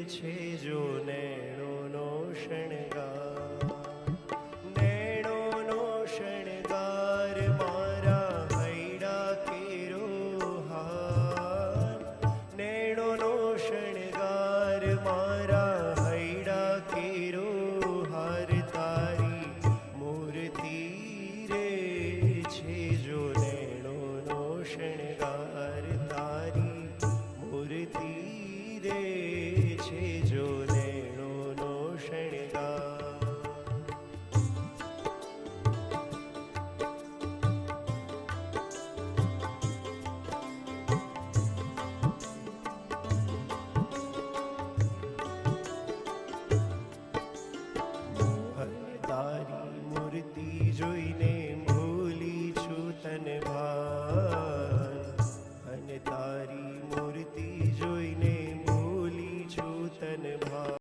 છે જો નૈણોનો શણગાર. નૈણોનો શણગાર મારા હૈડા કેરો હાર. નૈણોનો શણગાર મારા હૈડા કેરો હાર. તારી મૂર્તિ રે છે જો નૈણોનો શણગાર. તારી મૂર્તિ રે છે જો નૈણોનો શણગાર. તારી મૂર્તિ જોઈને ભૂલી છું તને ભાન. અને તારી મૂર્તિ જોઈને ભૂલી છું તને ભાન.